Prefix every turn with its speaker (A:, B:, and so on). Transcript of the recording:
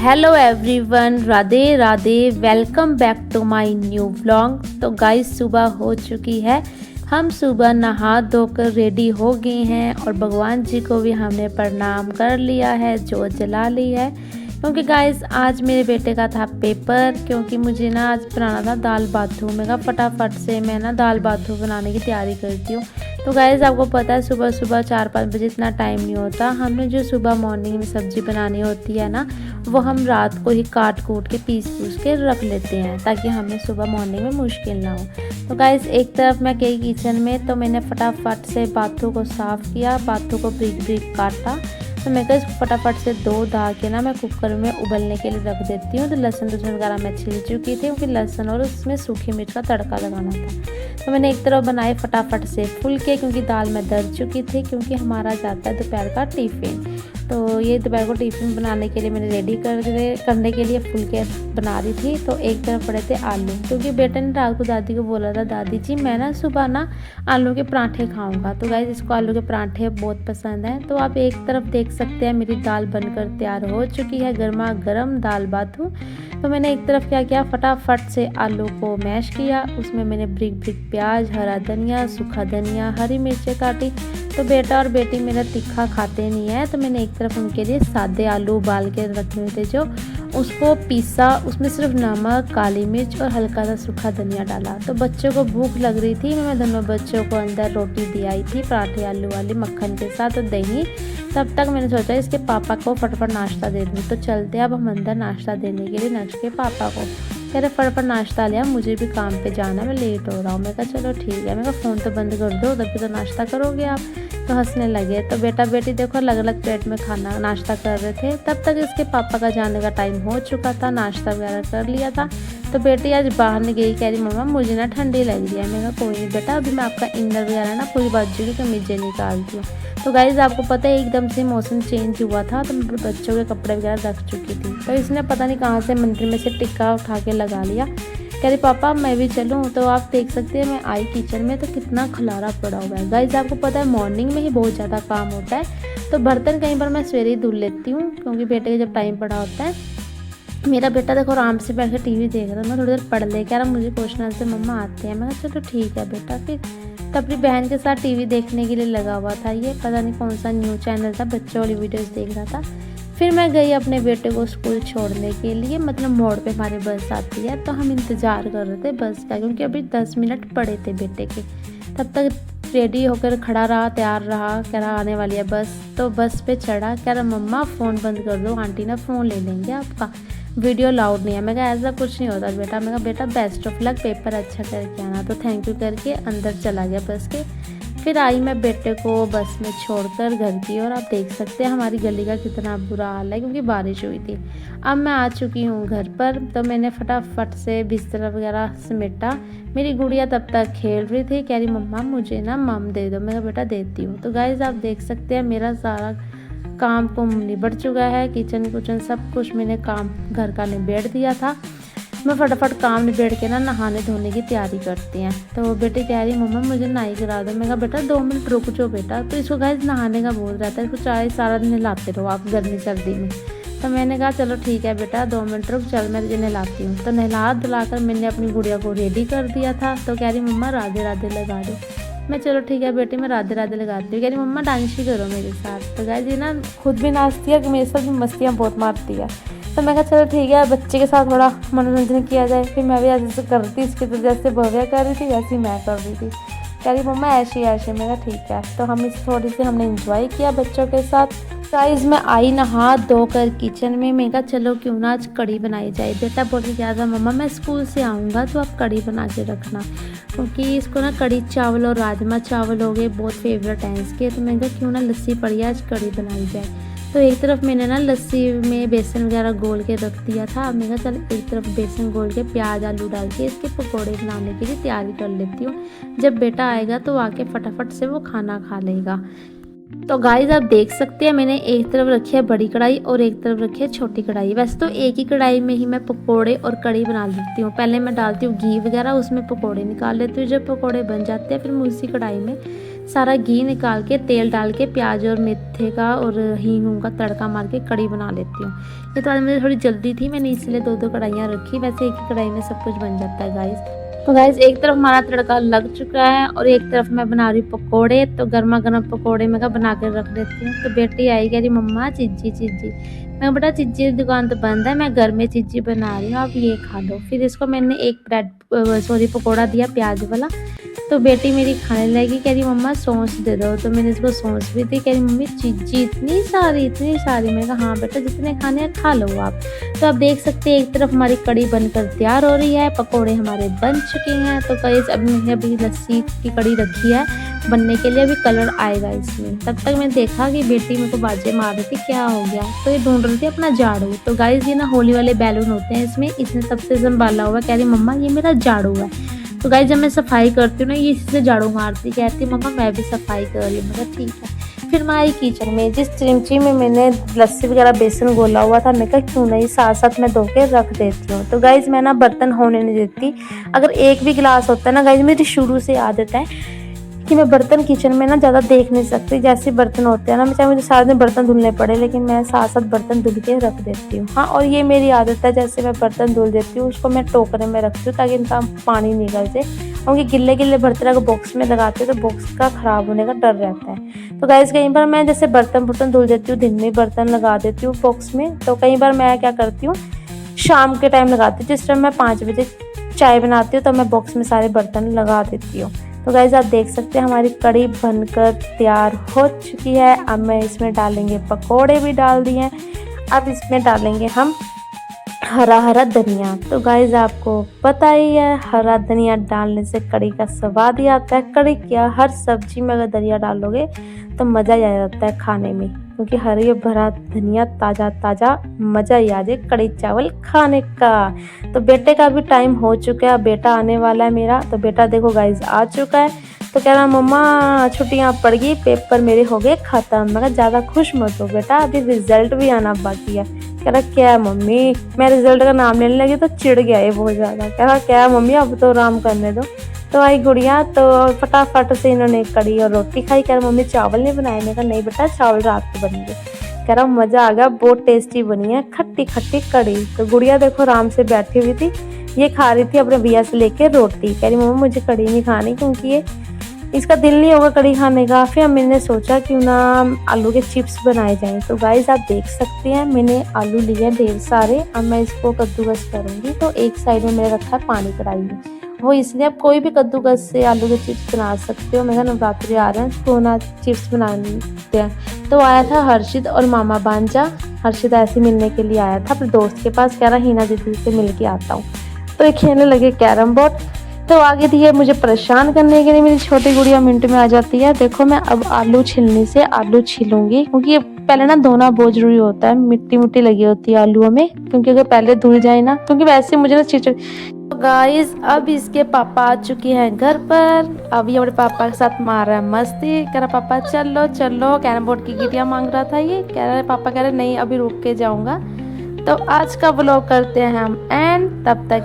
A: Hello everyone, Radhe Radhe. Welcome back to my new vlog. तो guys सुबह हो चुकी है, हम सुबह नहा धोकर रेडी हो गए हैं और भगवान जी को भी हमने प्रणाम कर लिया है, जोत जला ली है। क्योंकि गाइस आज मेरे बेटे का था पेपर, क्योंकि मुझे ना आज बनाना था दाल बाथू। मैं कहा फटाफट से मैं ना दाल बाथू बनाने की तैयारी करती हूँ। तो गाइस आपको पता है सुबह सुबह 4-5 बजे इतना टाइम नहीं होता। हमने जो सुबह मॉर्निंग में सब्जी बनानी होती है ना, वो हम रात को ही काट कूट के पीस के रख लेते हैं, ताकि हमें सुबह मॉर्निंग में मुश्किल ना हो। तो गाइस एक तरफ मैं गई किचन में, तो मैंने फटाफट से बाथू को साफ़ किया, बाथू को ब्रिक ब्रिक काटा। तो मैं कहा इसको फटाफट से धो धा के ना मैं कुकर में उबलने के लिए रख देती हूँ। तो लहसुन वगैरह मैं छिल चुकी थी, क्योंकि लहसुन और उसमें सूखी मिर्च का तड़का लगाना था। तो मैंने एक तरफ बनाए फटाफट से फुलके, क्योंकि दाल में दल चुकी थी, क्योंकि हमारा जाता है दोपहर का टिफ़िन। तो ये दोपहर को टिफ़िन बनाने के लिए मैंने रेडी करने के लिए फुलके बना रही थी। तो एक तरफ पड़े थे आलू, क्योंकि बेटे ने रात को दादी को बोला था, दादी जी मैं ना सुबह ना आलू के पराठे खाऊंगा। तो गाइस इसको आलू के पराठे बहुत पसंद हैं। तो आप एक तरफ देख सकते हैं मेरी दाल बनकर तैयार हो चुकी है, गर्मा गर्म दाल बाथू। तो मैंने एक तरफ क्या किया, फटाफट से आलू को मैश किया। उसमें मैंने ब्रिक ब्रिक प्याज, हरा धनिया, सूखा धनिया, हरी मिर्चें काटी। तो बेटा और बेटी मेरा तीखा खाते नहीं है, तो मैंने एक तरफ उनके लिए सादे आलू उबाल के रखे हुए थे, जो उसको पीसा। उसमें सिर्फ नमक, काली मिर्च और हल्का सा सूखा धनिया डाला। तो बच्चों को भूख लग रही थी, मैं दोनों बच्चों को अंदर रोटी दी आई थी, पराठे आलू वाली मक्खन के साथ और दही। तब तक मैंने सोचा इसके पापा को फटाफट नाश्ता दे दूँ। तो चलते अब हम अंदर नाश्ता देने के लिए नक्श के पापा को। कह रहे फटाफट नाश्ता लिया, मुझे भी काम पे जाना है, मैं लेट हो रहा हूँ। मैं कहा चलो ठीक है। मैं कहा फ़ोन तो बंद कर दो, उधर भी तो नाश्ता करोगे आप। तो हंसने लगे। तो बेटा बेटी देखो अलग अलग प्लेट में खाना नाश्ता कर रहे थे। तब तक इसके पापा का जाने का टाइम हो चुका था, नाश्ता वगैरह कर लिया था। तो बेटी आज बाहर नहीं गई, कह रही मम्मा मुझे ना ठंडी लग रही है। मैंने कहा कोई नहीं बेटा, अभी मैं आपका इनर वगैरह ना पूरी बाजू की कमीजें निकालती हूँ। तो गाइज़ आपको पता है एकदम से मौसम चेंज हुआ था, तो मैं बच्चों के कपड़े वगैरह रख चुकी थी। तो इसने पता नहीं कहाँ से मंदिर में से टिक्का उठा के लगा लिया। कह रही पापा मैं भी चलूँ। तो आप देख सकते हैं मैं आई किचन में, तो कितना खलारा पड़ा हुआ है। गाइज़ आपको पता है मॉर्निंग में ही बहुत ज़्यादा काम होता है। तो बर्तन कहीं पर मैं सवेरे ही धुल लेती हूँ, क्योंकि बेटे का जब टाइम पड़ा होता है। मेरा बेटा देखो आराम से बैठ के टीवी देख रहा था, मैं थोड़ी देर पढ़ ले, कह रहा मुझे क्वेश्चन आंसर मम्मा आते हैं। मैं कहा चलो ठीक है बेटा। फिर तो अपनी बहन के साथ टीवी देखने के लिए लगा हुआ था। ये पता नहीं कौन सा न्यूज़ चैनल था, बच्चों वाली वीडियोस देख रहा था। फिर मैं गई अपने बेटे को स्कूल छोड़ने के लिए, मतलब मोड़ पे हमारी बस आती है। तो हम इंतज़ार कर रहे थे बस का, क्योंकि अभी 10 मिनट पड़े थे बेटे के। तब तक रेडी होकर खड़ा रहा, तैयार रहा, कह रहा आने वाली है बस। तो बस पे चढ़ा, कह रहा मम्मा फ़ोन बंद कर दो, आंटी ना फ़ोन ले लेंगे आपका, वीडियो लाउड नहीं है। मैं कहा ऐसा कुछ नहीं होता बेटा। मैं कहा बेटा बेस्ट ऑफ लक, पेपर अच्छा करके आना। तो थैंक यू करके अंदर चला गया बस के। फिर आई मैं बेटे को बस में छोड़कर घर की, और आप देख सकते हैं हमारी गली का कितना बुरा हाल है, क्योंकि बारिश हुई थी। अब मैं आ चुकी हूँ घर पर। तो मैंने फटाफट से बिस्तर वगैरह समेटा। मेरी गुड़िया तब तक खेल रही थी, कह रही मम्मा मुझे ना मम दे दो। मैं कहा बेटा देती हूँ। तो गाइज़ आप देख सकते हैं मेरा सारा काम को निबट चुका है, किचन सब कुछ मैंने काम घर का निबेड़ दिया था। मैं फटाफट काम निबेड़ के ना नहाने धोने की तैयारी करती हैं। तो बेटी कह रही मम्मा मुझे नहाई करा दो। मैं कहा बेटा 2 मिनट रुक जाओ बेटा। तो इसको गाइस नहाने का बोल रहता है, इसको चाहे सारा दिन नहलाते रहो आप गर्मी सर्दी में। तो मैंने कहा चलो ठीक है बेटा 2 मिनट रुक, चल मैं तुझे नहलाती हूँ। तो नहला धुलाकर मैंने अपनी गुड़िया को रेडी कर दिया था। तो कह रही मम्मा राधे राधे लगा दो। मैं चलो ठीक है बेटी मैं राधे राधे लगाती हूँ। कह रही मम्मा डांस ही करो मेरे साथ। तो गाइस ये ना खुद भी नाचती है, मेरे साथ भी मस्तियाँ बहुत मारती है। तो मैं कहा चलो ठीक है बच्चे के साथ थोड़ा मनोरंजन किया जाए। फिर मैं भी ऐसे कर रही थी, इसकी तो जैसे भव्या कर रही थी वैसे ही मैं कर रही थी। कह रही मम्मा ऐसे मैं कहा ठीक है। तो हम इस थोड़ी सी हमने इंजॉय किया बच्चों के साथ। गाइस मैं आई नहा धोकर किचन में। मैं कहा चलो क्यों ना आज कढ़ी बनाई जाए। बेटा बोल के क्या था मम्मा मैं स्कूल से आऊँगा तो आप कढ़ी बना के रखना, क्योंकि इसको ना कढ़ी चावल और राजमा चावल हो गए बहुत फेवरेट हैं इसके। तो मैं कहा क्यों ना लस्सी पड़ी है आज कढ़ी बनाई जाए। तो एक तरफ मैंने ना लस्सी में बेसन वगैरह घोल के रख दिया था। अब मैंने कहा चल एक तरफ बेसन घोल के प्याज आलू डाल के इसके पकौड़े बनाने के लिए तैयारी कर लेती हूँ। जब बेटा आएगा तो आके फटाफट से वो खाना खा लेगा। तो गाइस आप देख सकते हैं मैंने एक तरफ रखी है बड़ी कढ़ाई और एक तरफ रखी है छोटी कढ़ाई। वैसे तो एक ही कढ़ाई में ही मैं पकोड़े और कढ़ी बना लेती हूँ। पहले मैं डालती हूँ घी वगैरह, उसमें पकोड़े निकाल लेती हूँ। जब पकोड़े बन जाते हैं फिर मैं उसी कढ़ाई में सारा घी निकाल के तेल डाल के प्याज और मेथे का और हींग का तड़का मार के कड़ी बना लेती हूँ। ये तो आज मुझे थोड़ी जल्दी थी, मैंने इसलिए 2 कढ़ाइयाँ रखी, वैसे एक ही कढ़ाई में सब कुछ बन जाता है गाइस। तो गाइस एक तरफ हमारा तड़का लग चुका है और एक तरफ मैं बना रही हूँ पकोड़े। तो गर्मा गर्म पकोड़े मैं बना कर रख देती हूँ। तो बेटी आई कह रही मम्मा चिज्जी। मैं बेटा चिज्जी की दुकान तो बंद है, मैं घर में चिज्जी बना रही हूँ, आप ये खा लो। फिर इसको मैंने एक पकोड़ा दिया प्याज वाला। तो बेटी मेरी खाने लगी, कह रही मम्मा सॉस दे दो। तो मैंने इसको सॉस भी दी, कह रही मम्मी चिज्जी इतनी सारी। मैं कहा हाँ बेटा जितने खाने हैं खा लो आप। तो आप देख सकते हैं एक तरफ हमारी कड़ी बनकर तैयार हो रही है, पकोड़े हमारे बन चुके हैं। तो गाइस अभी लस्सी की कड़ी रखी है बनने के लिए, अभी कलर आएगा इसमें। तब तक मैंने देखा कि बेटी मेरे को बाजे मार रही थी, क्या हो गया। तो ये ढूंढ रही थी अपना झाड़ू। तो गाइस ये ना होली वाले बैलून होते हैं इसमें, इसने तब से संभाला हुआ। कह रही मम्मा ये मेरा झाड़ू है। तो गाइस जब मैं सफाई करती हूँ ना ये इससे झाड़ू मारती, कहती मम्मा मैं भी सफाई कर रही हूँ। मैं कहा ठीक है। फिर मैं आई किचन में, जिस चिमची में मैंने लस्सी वगैरह बेसन घोला हुआ था, मैं कहा क्यों नहीं साथ साथ मैं धो के रख देती हूँ। तो गाइस मैं ना बर्तन होने नहीं देती, अगर एक भी गिलास होता है ना गाइस, मेरी शुरू से आदत है कि मैं बर्तन किचन में ना ज़्यादा देख नहीं सकती। जैसे बर्तन होते हैं ना, मैं चाहे मुझे साथ में बर्तन धुलने पड़े लेकिन मैं साथ साथ बर्तन धुल के रख देती हूँ। हाँ, और ये मेरी आदत है, जैसे मैं बर्तन धुल देती हूँ उसको मैं टोकरे में रखती हूँ ताकि इनका पानी निकल जाए, क्योंकि गिले बर्तन अगर बॉक्स में लगाते हैं तो बॉक्स का ख़राब होने का डर रहता है। तो गाइस कई बार मैं जैसे बर्तन धुल देती हूँ, दिन में बर्तन लगा देती हूँ बॉक्स में। तो कई बार मैं क्या करती हूँ शाम के टाइम लगाती हूँ, जिस टाइम मैं 5 बजे चाय बनाती हूँ तो मैं बॉक्स में सारे बर्तन लगा देती हूँ। तो गाइस आप देख सकते हैं हमारी कड़ी बनकर तैयार हो चुकी है। अब मैं इसमें डालेंगे पकोड़े भी डाल दिए, अब इसमें डालेंगे हम हरा धनिया। तो गाइस आपको पता ही है हरा धनिया डालने से कड़ी का स्वाद ही आता है। कड़ी क्या हर सब्जी में अगर धनिया डालोगे तो मज़ा ही आ जाता है खाने में, क्योंकि हरी भरा धनिया ताज़ा मज़ा ही आ जाए कड़ी चावल खाने का। तो बेटे का भी टाइम हो चुका है, बेटा आने वाला है मेरा। तो बेटा देखो गाइस आ चुका है। तो कह रहा मम्मा छुट्टियाँ पड़ गई, पेपर मेरे हो गए ख़त्म। मैं कहा ज़्यादा खुश मत हो बेटा, अभी रिजल्ट भी आना बाकी है। कह रहा क्या मम्मी, मैं रिजल्ट का नाम लेने लगी तो चिढ़ गया है बहुत ज़्यादा। कह रहा क्या मम्मी अब तो आराम करने दो। तो आई गुड़िया, तो फटाफट से इन्होंने कड़ी और रोटी खाई। कह रहा मम्मी चावल नहीं बनाए। मैंने कहा नहीं बेटा चावल रात को बनेंगे। कह रहा मज़ा आ गया, बहुत टेस्टी बनी है खट्टी कड़ी। तो गुड़िया देखो आराम से बैठी हुई थी, ये खा रही थी अपने भैया से लेके रोटी। कह रही मम्मा मुझे कड़ी नहीं खानी, क्योंकि ये इसका दिल नहीं होगा कड़ी खाने का। फिर मैंने सोचा क्यों ना आलू के चिप्स बनाए जाएं। तो गाइस आप देख सकते हैं मैंने आलू लिए ढेर सारे, अब मैं इसको कद्दूकस करूँगी। तो एक साइड में मेरा रखा है पानी कढ़ाई में, वो इसलिए आप कोई भी कद्दूकस से आलू के चिप्स बना सकते हो। मैं नवरात्रि आ रहे हैं तो ना चिप्स बनाते हैं। तो आया था हर्षित और मामा बांजा। हर्षित ऐसे मिलने के लिए आया था अपने दोस्त के पास, कह रहा हिना दीदी से मिल के आता हूँ। तो ये खेलने लगे कैरम बोर्ड। तो आगे थी ये मुझे परेशान करने के लिए, मेरी छोटी गुड़िया मिनट में आ जाती है। देखो मैं अब आलू छीलने से आलू छीलूंगी, क्योंकि ये पहले ना धोना बहुत जरूरी होता है, मिट्टी लगी होती है आलूओं में, क्योंकि अगर पहले धुल जाए ना, क्योंकि वैसे मुझे ना चिड़। तो गाइस अब इसके पापा आ चुके हैं घर पर। अब ये अपने पापा के साथ मार रहा है मस्ती, कह रहा पापा चलो कैरम बोर्ड की गिटियां मांग रहा था ये। कह रहा है पापा कह रहे नहीं अभी रुक के जाऊंगा। तो आज का व्लॉग करते हैं हम एंड, तब तक